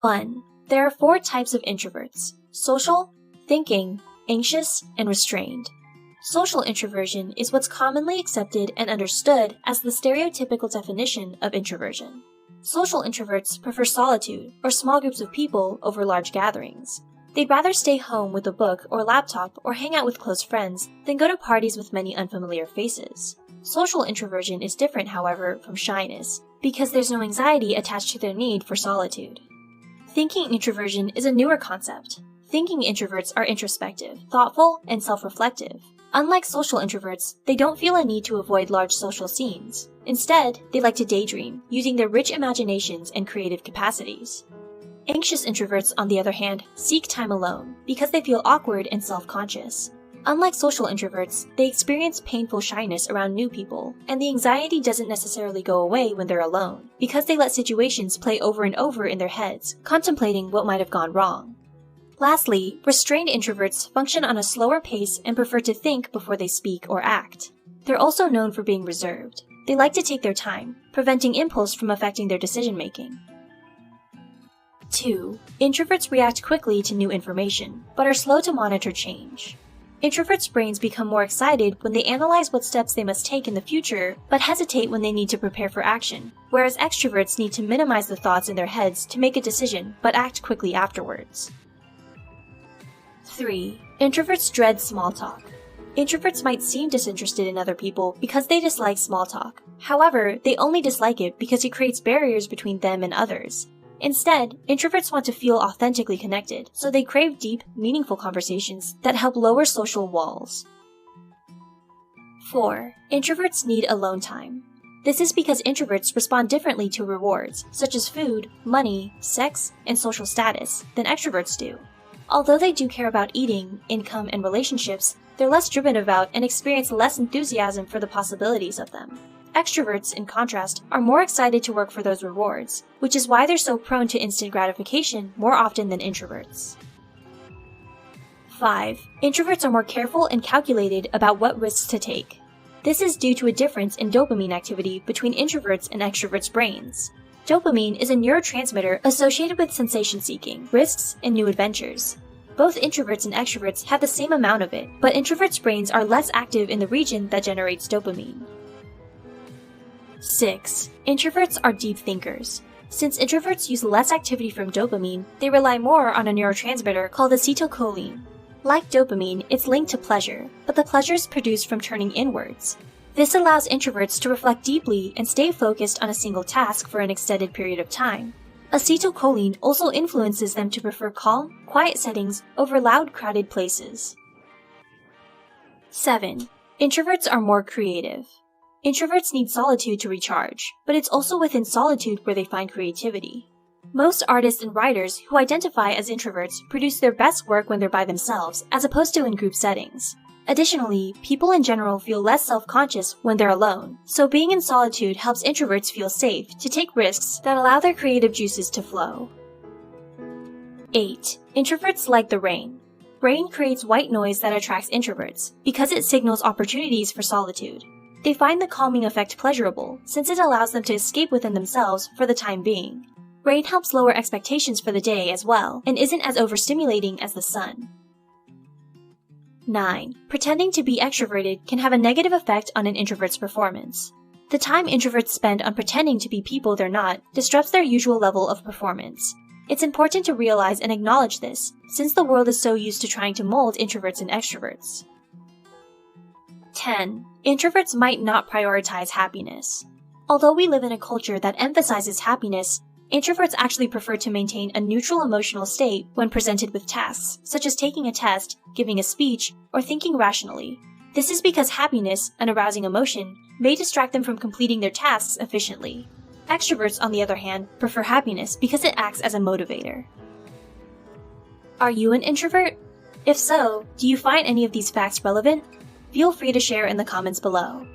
1. There are 4 types of introverts: social, thinking, anxious, and restrained. Social introversion is what's commonly accepted and understood as the stereotypical definition of introversion. Social introverts prefer solitude or small groups of people over large gatherings. They'd rather stay home with a book or laptop or hang out with close friends than go to parties with many unfamiliar faces. Social introversion is different, however, from shyness, because there's no anxiety attached to their need for solitude. Thinking introversion is a newer concept. Thinking introverts are introspective, thoughtful, and self-reflective. Unlike social introverts, they don't feel a need to avoid large social scenes. Instead, they like to daydream, using their rich imaginations and creative capacities. Anxious introverts, on the other hand, seek time alone because they feel awkward and self-conscious. Unlike social introverts, they experience painful shyness around new people, and the anxiety doesn't necessarily go away when they're alone, because they let situations play over and over in their heads, contemplating what might have gone wrong. Lastly, restrained introverts function on a slower pace and prefer to think before they speak or act. They're also known for being reserved. They like to take their time, preventing impulse from affecting their decision-making. 2. Introverts react quickly to new information, but are slow to monitor change. Introverts' brains become more excited when they analyze what steps they must take in the future, but hesitate when they need to prepare for action, whereas extroverts need to minimize the thoughts in their heads to make a decision, but act quickly afterwards. 3. Introverts dread small talk. Introverts might seem disinterested in other people because they dislike small talk. However, they only dislike it because it creates barriers between them and others. Instead, introverts want to feel authentically connected, so they crave deep, meaningful conversations that help lower social walls. 4. Introverts need alone time. This is because introverts respond differently to rewards, such as food, money, sex, and social status, than extroverts do. Although they do care about eating, income, and relationships, they're less driven about and experience less enthusiasm for the possibilities of them. Extroverts, in contrast, are more excited to work for those rewards, which is why they're so prone to instant gratification more often than introverts. 5. Introverts are more careful and calculated about what risks to take. This is due to a difference in dopamine activity between introverts and extroverts' brains. Dopamine is a neurotransmitter associated with sensation-seeking, risks, and new adventures. Both introverts and extroverts have the same amount of it, but introverts' brains are less active in the region that generates dopamine. 6. Introverts are deep thinkers. Since introverts use less activity from dopamine, they rely more on a neurotransmitter called acetylcholine. Like dopamine, it's linked to pleasure, but the pleasure is produced from turning inwards. This allows introverts to reflect deeply and stay focused on a single task for an extended period of time. Acetylcholine also influences them to prefer calm, quiet settings over loud, crowded places. 7. Introverts are more creative. Introverts need solitude to recharge, but it's also within solitude where they find creativity. Most artists and writers who identify as introverts produce their best work when they're by themselves, as opposed to in group settings. Additionally, people in general feel less self-conscious when they're alone, so being in solitude helps introverts feel safe to take risks that allow their creative juices to flow. 8. Introverts like the rain. Rain creates white noise that attracts introverts, because it signals opportunities for solitude. They find the calming effect pleasurable, since it allows them to escape within themselves for the time being. Rain helps lower expectations for the day as well, and isn't as overstimulating as the sun. 9. Pretending to be extroverted can have a negative effect on an introvert's performance. The time introverts spend on pretending to be people they're not disrupts their usual level of performance. It's important to realize and acknowledge this, since the world is so used to trying to mold introverts and extroverts. 10. Introverts might not prioritize happiness. Although we live in a culture that emphasizes happiness, introverts actually prefer to maintain a neutral emotional state when presented with tasks, such as taking a test, giving a speech, or thinking rationally. This is because happiness, an arousing emotion, may distract them from completing their tasks efficiently. Extroverts, on the other hand, prefer happiness because it acts as a motivator. Are you an introvert? If so, do you find any of these facts relevant? Feel free to share in the comments below.